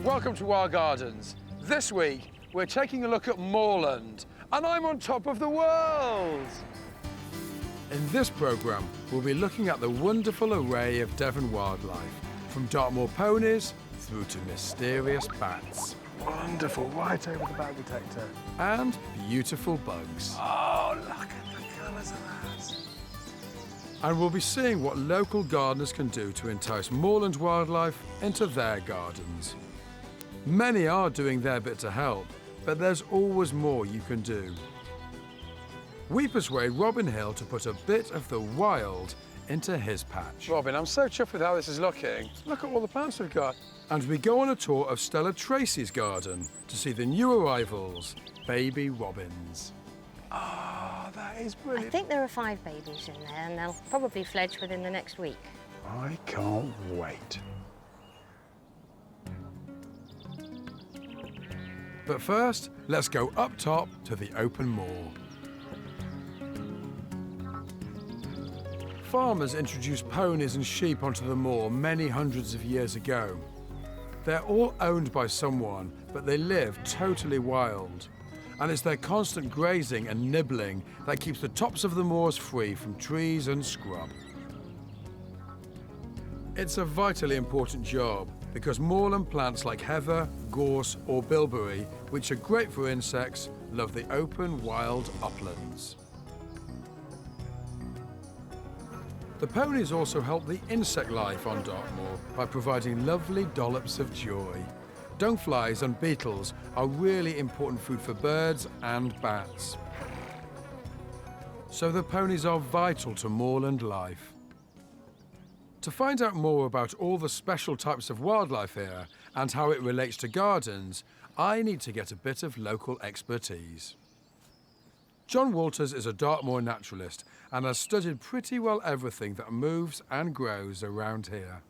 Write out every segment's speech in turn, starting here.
Welcome to our gardens. This week, we're taking a look at moorland, and I'm on top of the world. In this programme, we'll be looking at the wonderful array of Devon wildlife, from Dartmoor ponies through to mysterious bats. Wonderful, right over the bat detector. And beautiful bugs. Oh, look at the colours of that. And we'll be seeing what local gardeners can do to entice moorland wildlife into their gardens. Many are doing their bit to help, but there's always more you can do. We persuade Robin Hill to put a bit of the wild into his patch. Robin, I'm so chuffed with how this is looking. Look at all the plants we've got. And we go on a tour of Stella Tracy's garden to see the new arrivals, baby robins. Ah, that is brilliant. I think there are 5 babies in there, and they'll probably fledge within the next week. I can't wait. But first, let's go up top to the open moor. Farmers introduced ponies and sheep onto the moor many hundreds of years ago. They're all owned by someone, but they live totally wild. And it's their constant grazing and nibbling that keeps the tops of the moors free from trees and scrub. It's a vitally important job because moorland plants like heather, gorse or bilberry, which are great for insects, love the open, wild uplands. The ponies also help the insect life on Dartmoor by providing lovely dollops of joy. Dung flies and beetles are really important food for birds and bats. So the ponies are vital to moorland life. To find out more about all the special types of wildlife here and how it relates to gardens, I need to get a bit of local expertise. John Walters is a Dartmoor naturalist and has studied pretty well everything that moves and grows around here.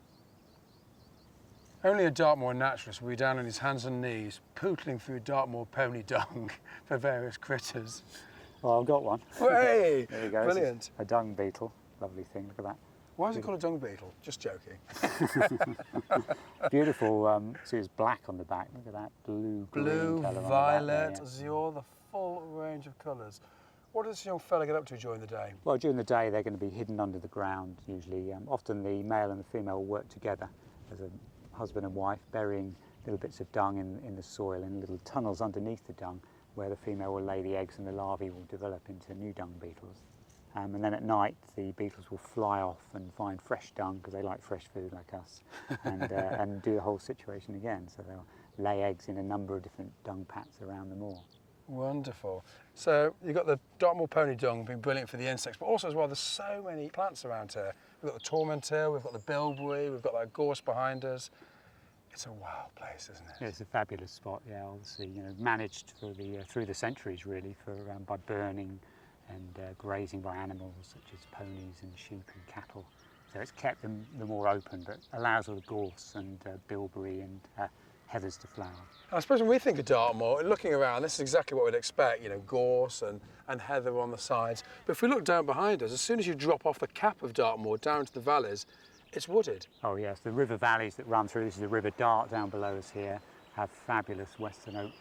Only a Dartmoor naturalist will be down on his hands and knees, pootling through Dartmoor pony dung for various critters. Well, I've got one. Hey! There you go. Brilliant. A dung beetle. Lovely thing, look at that. Why is it called a dung beetle? Just joking. Beautiful, see it's black on the back. Look at that blue, Blue, green colour on the violet, back there, yeah. azure, the full range of colours. What does this young fella get up to during the day? Well, during the day they're going to be hidden under the ground usually. Often the male and the female will work together as a husband and wife, burying little bits of dung in the soil in little tunnels underneath the dung where the female will lay the eggs and the larvae will develop into new dung beetles. And then at night the beetles will fly off and find fresh dung because they like fresh food like us and do the whole situation again. So they'll lay eggs in a number of different dung pats around the moor. Wonderful. So you've got the Dartmoor pony dung being brilliant for the insects, but also as well there's so many plants around here. We've got the tormentil, we've got the bilberry, we've got that gorse behind us. It's a wild place, isn't it? Yeah, it's a fabulous spot. Yeah, obviously, managed for through the centuries really by burning and grazing by animals such as ponies and sheep and cattle. So it's kept the moor open, but allows all the gorse and bilberry and heathers to flower. I suppose when we think of Dartmoor, looking around, this is exactly what we'd expect, gorse and heather on the sides. But if we look down behind us, as soon as you drop off the cap of Dartmoor down to the valleys, it's wooded. Oh yes, the river valleys that run through, this is the River Dart down below us here, have fabulous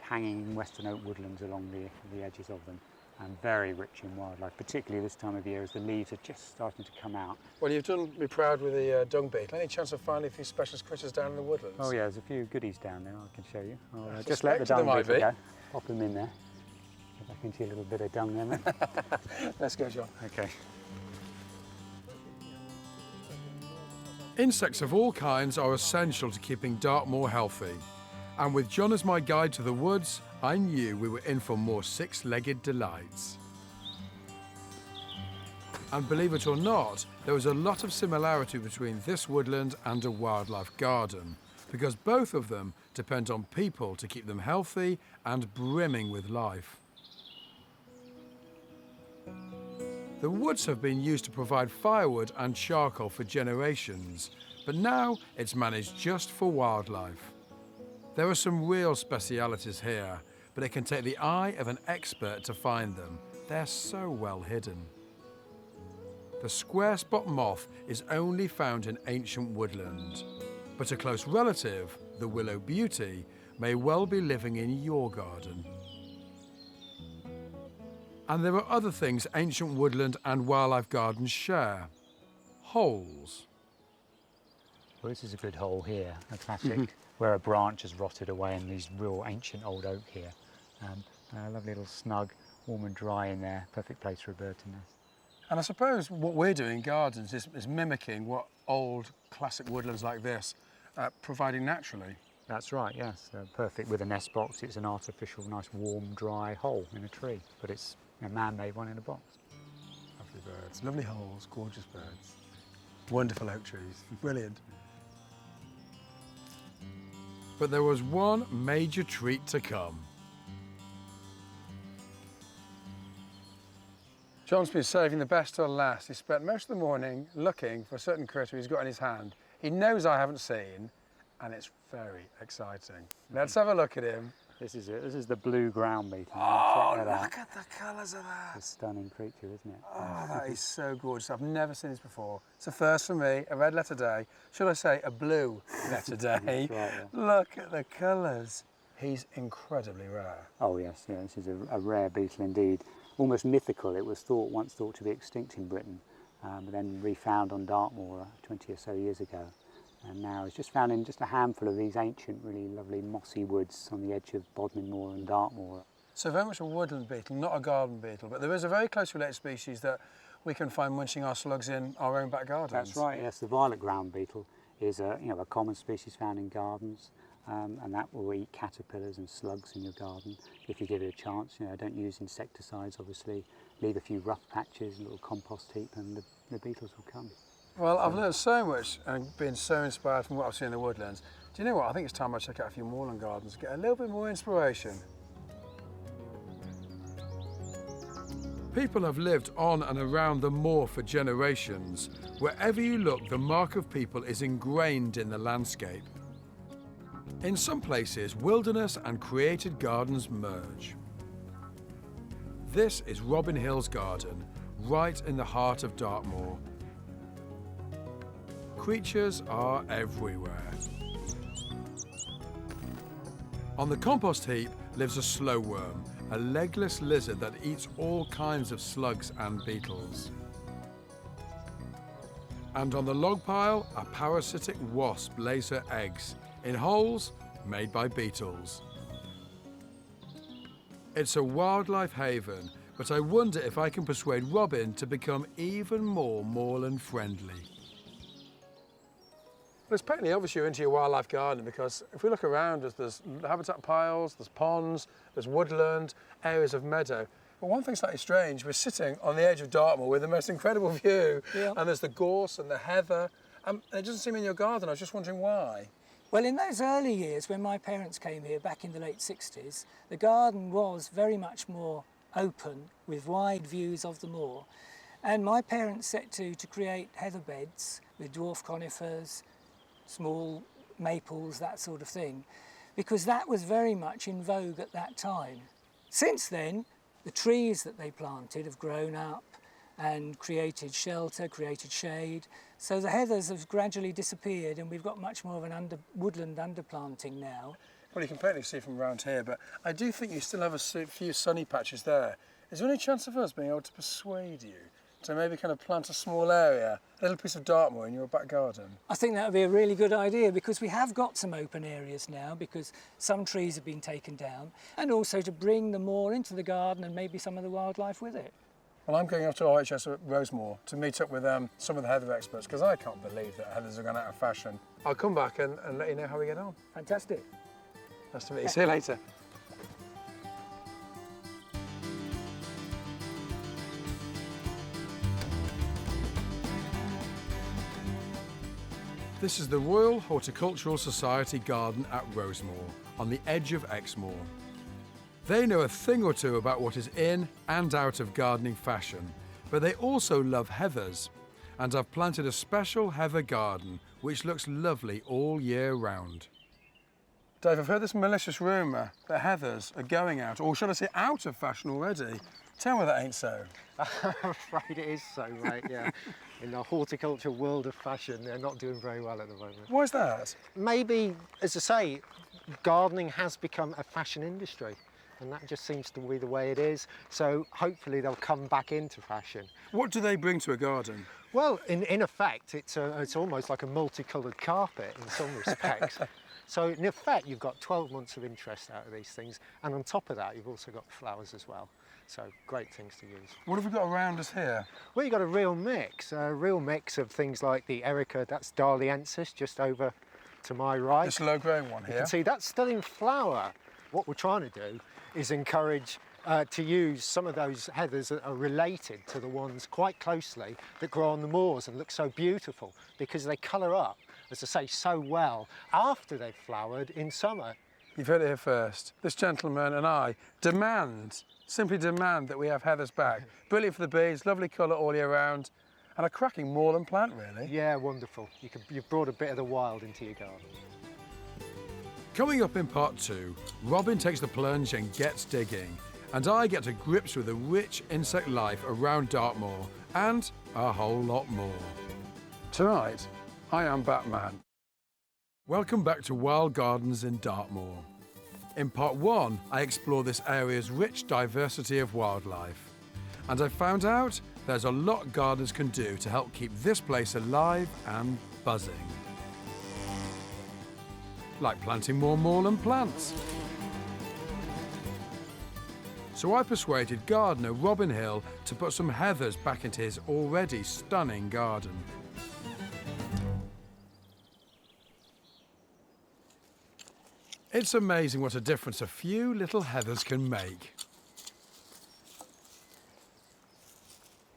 hanging western oak woodlands along the edges of them. And very rich in wildlife, particularly this time of year as the leaves are just starting to come out. Well, you've done me proud with the dung beetle. Any chance of finding a few specialist critters down in the woodlands? Oh yeah, there's a few goodies down there I can show you. I'll just let the dung beetle go. Pop them in there. Get back into your little bit of dung there, mate. Let's go, John. Okay. Insects of all kinds are essential to keeping Dartmoor healthy. And with John as my guide to the woods, I knew we were in for more six-legged delights. And believe it or not, there was a lot of similarity between this woodland and a wildlife garden, because both of them depend on people to keep them healthy and brimming with life. The woods have been used to provide firewood and charcoal for generations, but now it's managed just for wildlife. There are some real specialities here, but it can take the eye of an expert to find them. They're so well hidden. The square spot moth is only found in ancient woodland, but a close relative, the willow beauty, may well be living in your garden. And there are other things ancient woodland and wildlife gardens share. Holes. Well, this is a good hole here, a classic, where a branch has rotted away in these real ancient old oak here. A lovely little snug, warm and dry in there, perfect place for a bird to nest. And I suppose what we're doing in gardens is mimicking what old classic woodlands like this providing naturally. That's right, yes. Perfect with a nest box. It's an artificial, nice, warm, dry hole in a tree, but it's a man-made one in a box. Lovely birds, lovely holes, gorgeous birds. Wonderful oak trees, brilliant. But there was one major treat to come. John's been saving the best till last. He spent most of the morning looking for a certain critter he's got in his hand. He knows I haven't seen, and it's very exciting. Let's have a look at him. This is it. This is the blue ground beetle. Oh, Check that out. look at the colours of that. It's a stunning creature, isn't it? Oh, that is so gorgeous. I've never seen this before. It's a first for me, a red letter day. Should I say a blue letter day? Right, yeah. Look at the colours. He's incredibly rare. Oh yes, yeah, this is a rare beetle indeed. Almost mythical. It was once thought to be extinct in Britain, but then refound on Dartmoor 20 or so years ago. And now it's just found in just a handful of these ancient, really lovely mossy woods on the edge of Bodmin Moor and Dartmoor. So very much a woodland beetle, not a garden beetle, but there is a very close related species that we can find munching our slugs in our own back gardens. That's right, yes. The violet ground beetle is a common species found in gardens, and that will eat caterpillars and slugs in your garden if you give it a chance. Don't use insecticides, obviously. Leave a few rough patches, a little compost heap, and the beetles will come. Well, I've learned so much and been so inspired from what I've seen in the woodlands. Do you know what? I think it's time I check out a few moorland gardens, get a little bit more inspiration. People have lived on and around the moor for generations. Wherever you look, the mark of people is ingrained in the landscape. In some places, wilderness and created gardens merge. This is Robin Hill's garden, right in the heart of Dartmoor. Creatures are everywhere. On the compost heap lives a slow worm, a legless lizard that eats all kinds of slugs and beetles. And on the log pile, a parasitic wasp lays her eggs in holes made by beetles. It's a wildlife haven, but I wonder if I can persuade Robin to become even more moorland friendly. Well, it's patently obvious you're into your wildlife garden because if we look around us, there's habitat piles, there's ponds, there's woodland, areas of meadow. But one thing slightly strange, we're sitting on the edge of Dartmoor with the most incredible view, and there's the gorse and the heather. It doesn't seem in your garden. I was just wondering why. Well, in those early years when my parents came here back in the late 60s, the garden was very much more open with wide views of the moor. And my parents set to create heather beds with dwarf conifers, small maples, that sort of thing, because that was very much in vogue at that time. Since then, the trees that they planted have grown up and created shelter, created shade. So the heathers have gradually disappeared and we've got much more of an woodland underplanting now. Well, you can plainly see from around here, but I do think you still have a few sunny patches there. Is there any chance of us being able to persuade you to maybe kind of plant a small area, a little piece of Dartmoor in your back garden? I think that would be a really good idea because we have got some open areas now because some trees have been taken down, and also to bring the moor into the garden and maybe some of the wildlife with it. Well, I'm going up to RHS at Rosemore to meet up with some of the heather experts because I can't believe that heathers have gone out of fashion. I'll come back and let you know how we get on. Fantastic. Nice to meet you. See you later. This is the Royal Horticultural Society garden at Rosemore, on the edge of Exmoor. They know a thing or two about what is in and out of gardening fashion, but they also love heathers, and I've planted a special heather garden which looks lovely all year round. Dave, I've heard this malicious rumour that heathers are going out, or should I say out of fashion already. Tell me that ain't so. I'm afraid it is so, mate, yeah. In the horticulture world of fashion, they're not doing very well at the moment. Why is that? Maybe, as I say, gardening has become a fashion industry, and that just seems to be the way it is. So hopefully they'll come back into fashion. What do they bring to a garden? Well, in effect, it's almost like a multicoloured carpet in some respects. So in effect, you've got 12 months of interest out of these things, and on top of that, you've also got flowers as well. So great things to use. What have we got around us here? Well, you've got a real mix of things like the Erica, that's Darliensis, just over to my right. This low-growing one here. You can see that's still in flower. What we're trying to do is encourage to use some of those heathers that are related to the ones quite closely that grow on the moors and look so beautiful, because they colour up, as I say, so well after they've flowered in summer. You've heard it here first. This gentleman and I simply demand that we have heathers back. Brilliant for the bees, lovely colour all year round, and a cracking moorland plant, really. Yeah, wonderful. You've brought a bit of the wild into your garden. Coming up in part 2, Robin takes the plunge and gets digging, and I get to grips with the rich insect life around Dartmoor, and a whole lot more. Tonight, I am Batman. Welcome back to Wild Gardens in Dartmoor. In part 1, I explore this area's rich diversity of wildlife. And I found out there's a lot gardeners can do to help keep this place alive and buzzing. Like planting more moorland plants. So I persuaded gardener Robin Hill to put some heathers back into his already stunning garden. It's amazing what a difference a few little heathers can make.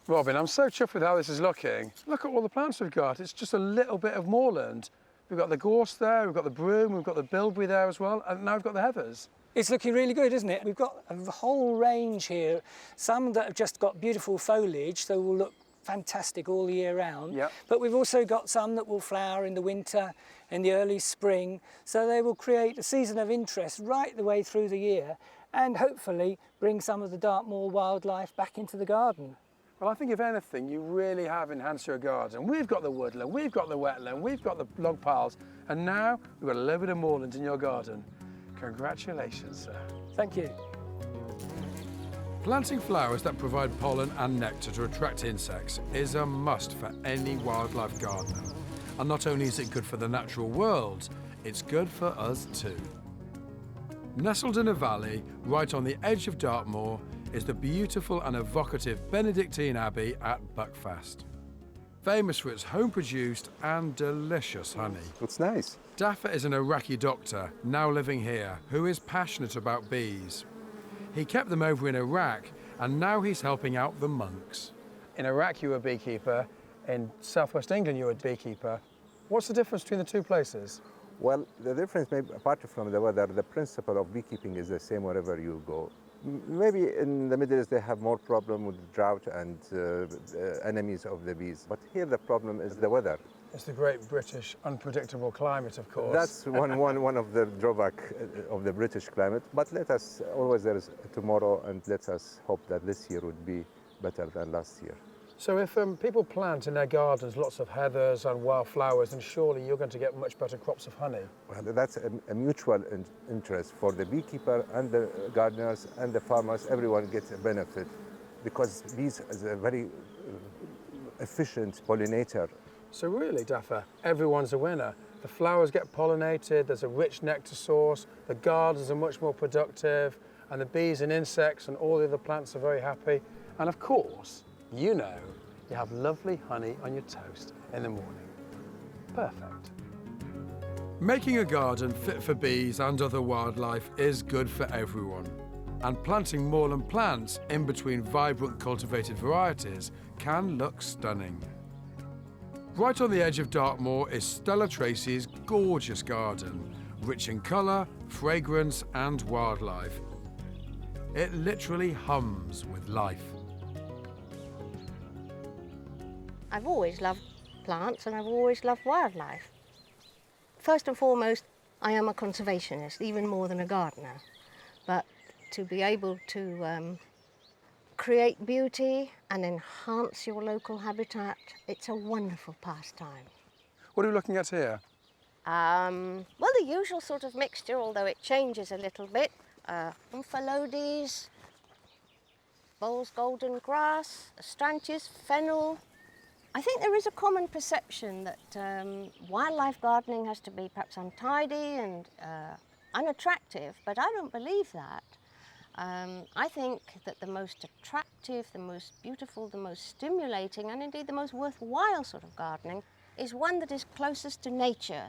Robin, I'm so chuffed with how this is looking. Look at all the plants we've got. It's just a little bit of moorland. We've got the gorse there, we've got the broom, we've got the bilberry there as well, and now we've got the heathers. It's looking really good, isn't it? We've got a whole range here, some that have just got beautiful foliage, so will look fantastic all year round. Yep. But we've also got some that will flower in the winter, in the early spring, so they will create a season of interest right the way through the year, and hopefully bring some of the Dartmoor wildlife back into the garden. Well, I think if anything, you really have enhanced your garden. We've got the woodland, we've got the wetland, we've got the log piles, and now we've got a little bit of moorland in your garden. Congratulations, sir. Thank you. Planting flowers that provide pollen and nectar to attract insects is a must for any wildlife gardener. And not only is it good for the natural world, it's good for us too. Nestled in a valley right on the edge of Dartmoor is the beautiful and evocative Benedictine Abbey at Buckfast. Famous for its home-produced and delicious honey. It's nice. Daffa is an Iraqi doctor, now living here, who is passionate about bees. He kept them over in Iraq, and now he's helping out the monks. In Iraq you were a beekeeper, in southwest England you were a beekeeper. What's the difference between the two places? Well, the difference, maybe apart from the weather, the principle of beekeeping is the same wherever you go. Maybe in the Middle East they have more problem with drought and enemies of the bees. But here the problem is the weather. It's the great British unpredictable climate, of course. That's one of the drawback of the British climate. But let us, always there is tomorrow, and let us hope that this year would be better than last year. So if people plant in their gardens lots of heathers and wildflowers, then surely you're going to get much better crops of honey. Well, that's a mutual interest for the beekeeper and the gardeners and the farmers. Everyone gets a benefit because bees is a very efficient pollinator. So really, Daffa, everyone's a winner. The flowers get pollinated, there's a rich nectar source, the gardens are much more productive, and the bees and insects and all the other plants are very happy. And of course, you know, you have lovely honey on your toast in the morning. Perfect. Making a garden fit for bees and other wildlife is good for everyone. And planting moorland plants in between vibrant cultivated varieties can look stunning. Right on the edge of Dartmoor is Stella Tracy's gorgeous garden, rich in colour, fragrance and wildlife. It literally hums with life. I've always loved plants and I've always loved wildlife. First and foremost, I am a conservationist, even more than a gardener. But to be able to create beauty and enhance your local habitat, it's a wonderful pastime. What are we looking at here? Well, the usual sort of mixture, although it changes a little bit. Omphalodes, Bowles golden grass, astrantius, fennel. I think there is a common perception that wildlife gardening has to be perhaps untidy and unattractive, but I don't believe that. I think that the most attractive, the most beautiful, the most stimulating, and indeed the most worthwhile sort of gardening is one that is closest to nature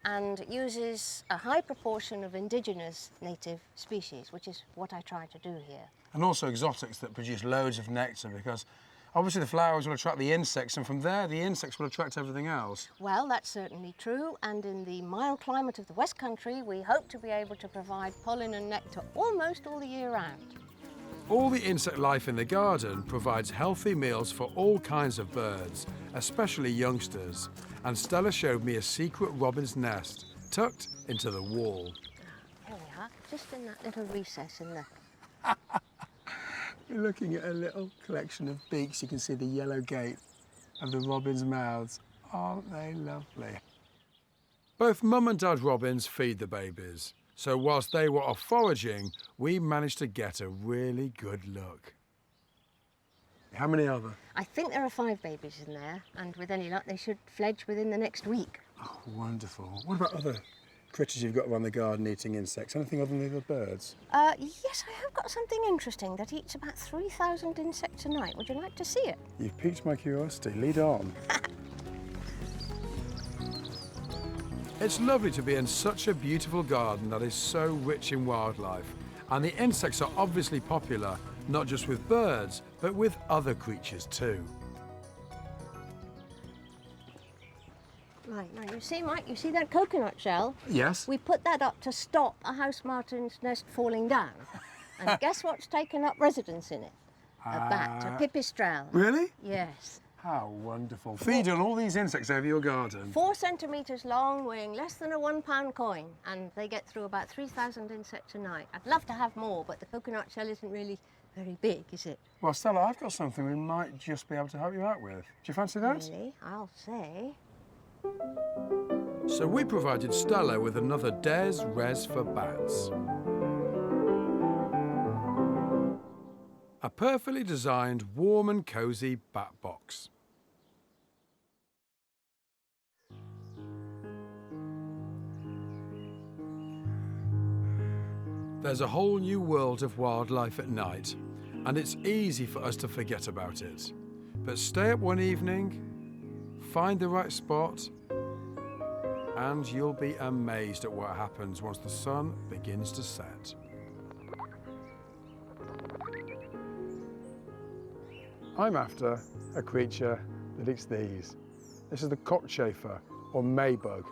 and uses a high proportion of indigenous native species, which is what I try to do here. And also exotics that produce loads of nectar, because obviously the flowers will attract the insects, and from there the insects will attract everything else. Well, that's certainly true, and in the mild climate of the West Country, we hope to be able to provide pollen and nectar almost all the year round. All the insect life in the garden provides healthy meals for all kinds of birds, especially youngsters. And Stella showed me a secret robin's nest tucked into the wall. Here we are, just in that little recess in there. We're looking at a little collection of beaks. You can see the yellow gate of the robins' mouths. Aren't they lovely? Both Mum and Dad robins feed the babies. So whilst they were off foraging, we managed to get a really good look. How many are there? I think there are 5 babies in there, and with any luck they should fledge within the next week. Oh, wonderful. What about other critters you've got around the garden eating insects? Anything other than the other birds? Yes, I have got something interesting that eats about 3,000 insects a night. Would you like to see it? You've piqued my curiosity. Lead on. It's lovely to be in such a beautiful garden that is so rich in wildlife. And the insects are obviously popular, not just with birds, but with other creatures too. Right, now you see, Mike, you see that coconut shell? Yes? We put that up to stop a house martin's nest falling down. And guess what's taken up residence in it? A bat, a pipistrelle. Really? Yes. How wonderful. Feed on all these insects over your garden. 4 centimetres long, weighing less than a £1 coin, and they get through about 3,000 insects a night. I'd love to have more, but the coconut shell isn't really very big, is it? Well, Stella, I've got something we might just be able to help you out with. Do you fancy that? Really? I'll say. So we provided Stella with another Des Res for bats. A perfectly designed, warm and cosy bat box. There's a whole new world of wildlife at night, and it's easy for us to forget about it. But stay up one evening, find the right spot, and you'll be amazed at what happens once the sun begins to set. I'm after a creature that eats these. This is the cockchafer, or maybug.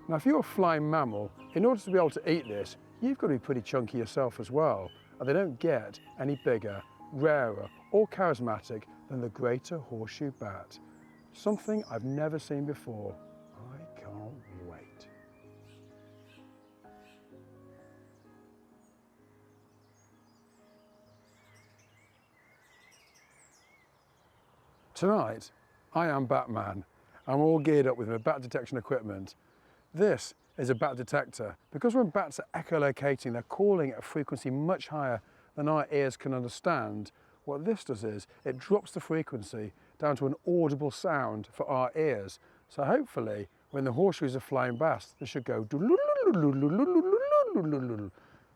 Now, if you're a flying mammal, in order to be able to eat this, you've got to be pretty chunky yourself as well. And they don't get any bigger, rarer, or charismatic than the greater horseshoe bat. Something I've never seen before. I can't wait. Tonight, I am Batman. I'm all geared up with my bat detection equipment. This is a bat detector. Because when bats are echolocating, they're calling at a frequency much higher than our ears can understand. What this does is, it drops the frequency down to an audible sound for our ears. So hopefully, when the horseshoes are flying past, they should go,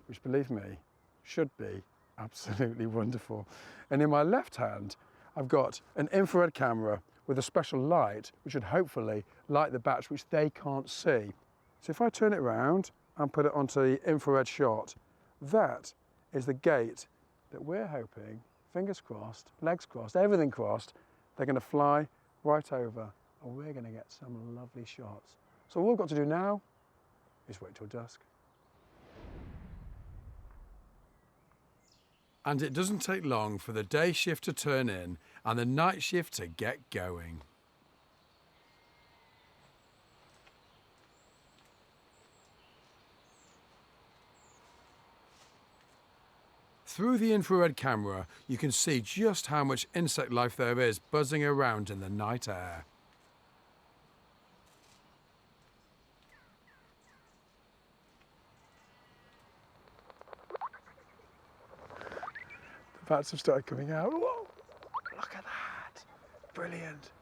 which, believe me, should be absolutely wonderful. And in my left hand, I've got an infrared camera with a special light, which should hopefully light the bats, which they can't see. So if I turn it around and put it onto the infrared shot, that is the gate that we're hoping, fingers crossed, legs crossed, everything crossed, they're going to fly right over, and we're going to get some lovely shots. So all we've got to do now is wait till dusk. And it doesn't take long for the day shift to turn in and the night shift to get going. Through the infrared camera, you can see just how much insect life there is buzzing around in the night air. The bats have started coming out. Whoa, look at that. Brilliant.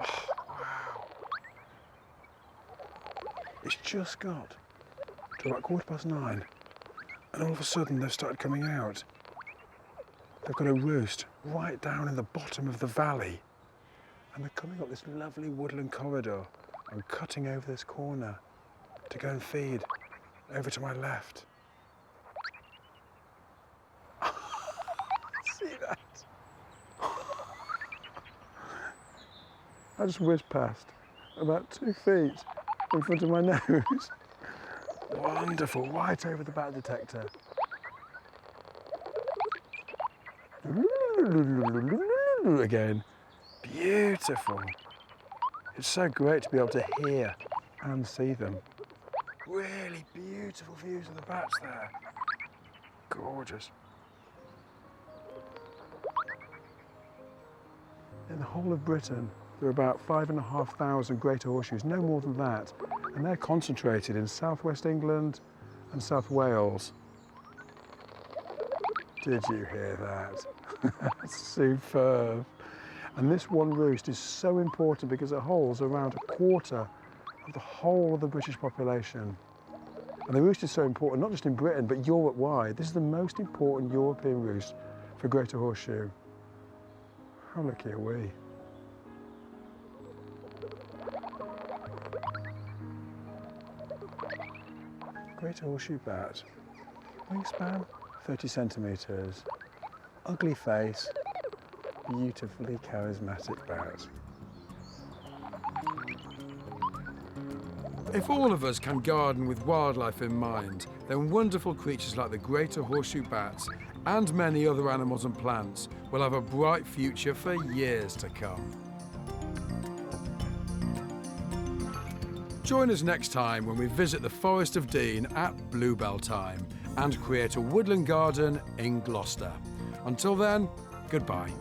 Oh, wow. It's just got to about 9:15, and all of a sudden they've started coming out. They've got a roost right down in the bottom of the valley, and they're coming up this lovely woodland corridor and cutting over this corner to go and feed over to my left. See that? I just whizzed past about 2 feet in front of my nose. Wonderful, right over the bat detector. Again, beautiful. It's so great to be able to hear and see them. Really beautiful views of the bats there. Gorgeous. In the whole of Britain, there are about 5,500 greater horseshoes, no more than that. And they're concentrated in southwest England and South Wales. Did you hear that? That's superb. And this one roost is so important because it holds around 1/4 of the whole of the British population. And the roost is so important, not just in Britain, but Europe-wide. This is the most important European roost for greater horseshoe. How lucky are we? Greater horseshoe bat, wingspan 30 centimetres, ugly face, beautifully charismatic bat. If all of us can garden with wildlife in mind, then wonderful creatures like the greater horseshoe bats and many other animals and plants will have a bright future for years to come. Join us next time when we visit the Forest of Dean at bluebell time and create a woodland garden in Gloucester. Until then, goodbye.